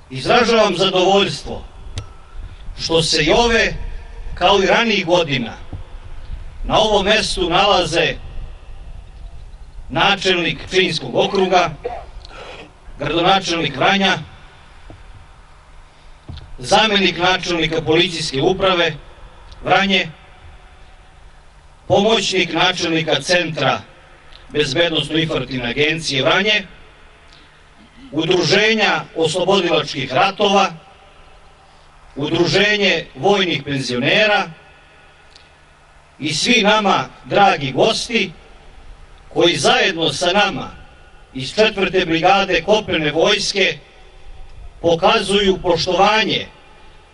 Izražavam zadovoljstvo što se i ove, kao i ranijih godina, na ovom mestu nalaze načelnik Pčinjskog okruga, gradonačelnik Vranja, zamenik načelnika policijske uprave Vranje, pomoćnik načelnika Centra Bezbednosno-informativne agencije Vranje, Udruženja oslobodilačkih ratova, Udruženje vojnih penzionera i svi nama dragi gosti koji zajedno sa nama iz 4. brigade kopnene vojske pokazuju poštovanje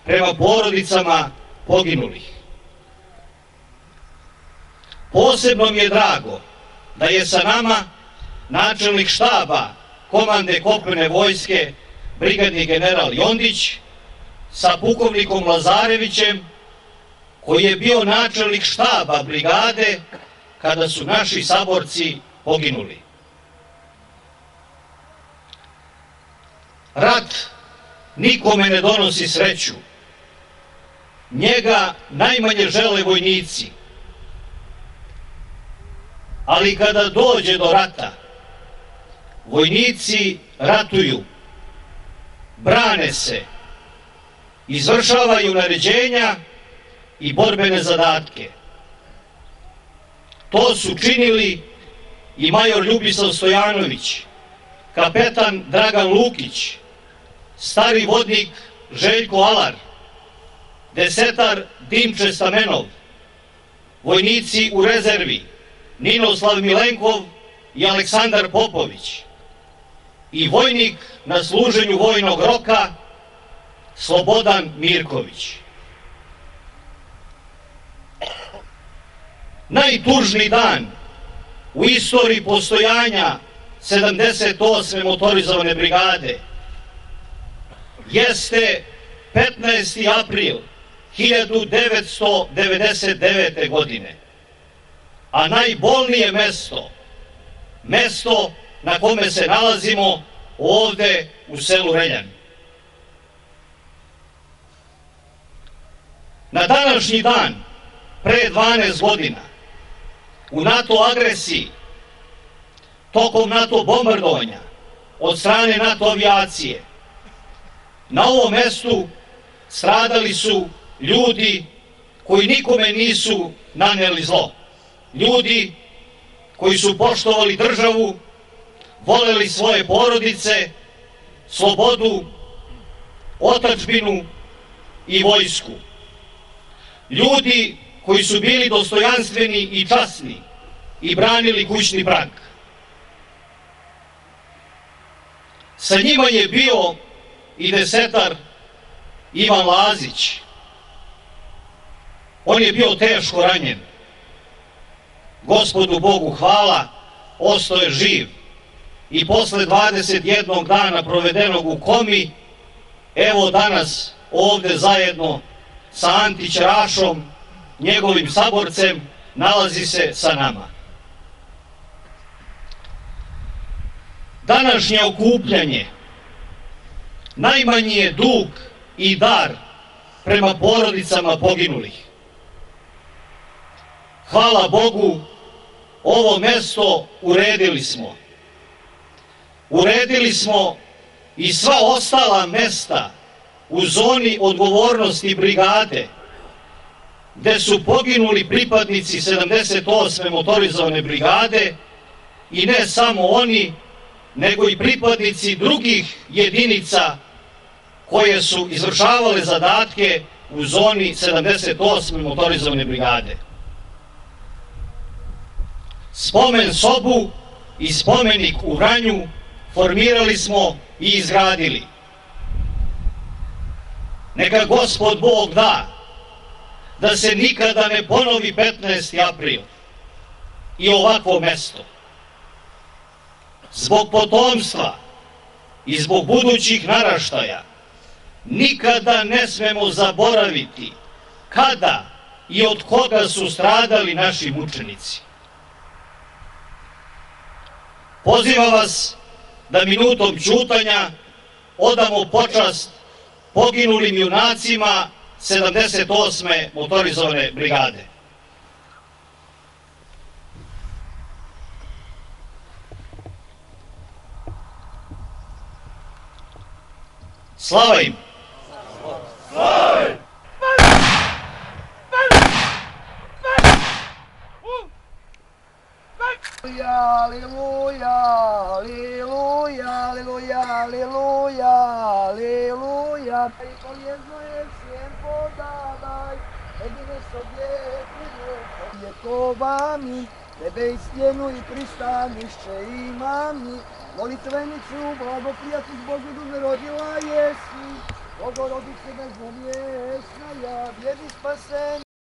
prema porodicama poginulih. Posebno mi je drago da je sa nama načelnik štaba komande kopnene vojske brigadni general Jondić sa pukovnikom Lazarevićem, koji je bio načelnik štaba brigade kada su naši saborci poginuli. Rat nikome ne donosi sreću. Njega najmanje žele vojnici. Ali kada dođe do rata, vojnici ratuju, brane se, izvršavaju naređenja i borbene zadatke. To su činili i major Ljubislav Stojanović, kapetan Dragan Lukić, stari vodnik Željko Alar, desetar Dimče Stamenov, vojnici u rezervi Ninoslav Milenkov i Aleksandar Popović i vojnik na služenju vojnog roka Slobodan Mirković. Najtužniji dan u istoriji postojanja 78. motorizovane brigade jeste 15. april 1999. godine, a najbolnije mesto na kome se nalazimo ovde u selu Reljan. Na današnji dan, pre 12 godina, u NATO agresiji, tokom NATO bombardovanja od strane NATO avijacije, na ovom mestu stradali su ljudi koji nikome nisu naneli zlo. Ljudi koji su poštovali državu, voleli svoje porodice, slobodu, otadžbinu i vojsku. Ljudi koji su bili dostojanstveni i časni i branili kućni prag. Sa njima je bio i desetar Ivan Lazić. On je bio teško ranjen. Gospodu Bogu hvala, ostao je živ i posle 21 dana provedenog u komi, evo danas ovde zajedno sa Antić Rašom, njegovim saborcem, nalazi se sa nama. Današnje okupljanje najmanji je dug i dar prema porodicama poginulih. Hvala Bogu, ovo mesto uredili smo. Uredili smo i sva ostala mesta u zoni odgovornosti brigade, gde su poginuli pripadnici 78. motorizovane brigade i ne samo oni, nego i pripadnici drugih jedinica koje su izvršavale zadatke u zoni 78. motorizovane brigade. Spomen sobu i spomenik u Vranju formirali smo i izgradili. Neka Gospod Bog da se nikada ne ponovi 15. april i ovakvo mesto. Zbog potomstva i zbog budućih naraštaja nikada ne smemo zaboraviti kada i od koga su stradali naši mučenici. Pozivam vas da minutom ćutanja odamo počast poginulim junacima 78. motorizovane brigade. Slava im! Slava im! Aleluja, aleluja, aleluja, aleluja, aleluja. Polезно je всем podavaj, jedine sobie vjekovami, tebe i stjenu i pristanišće imami. Molitvenicu, blagoprijatelj Božju rodila jesi, Bogorodice bezmomjesna, ja vjeri spasenja.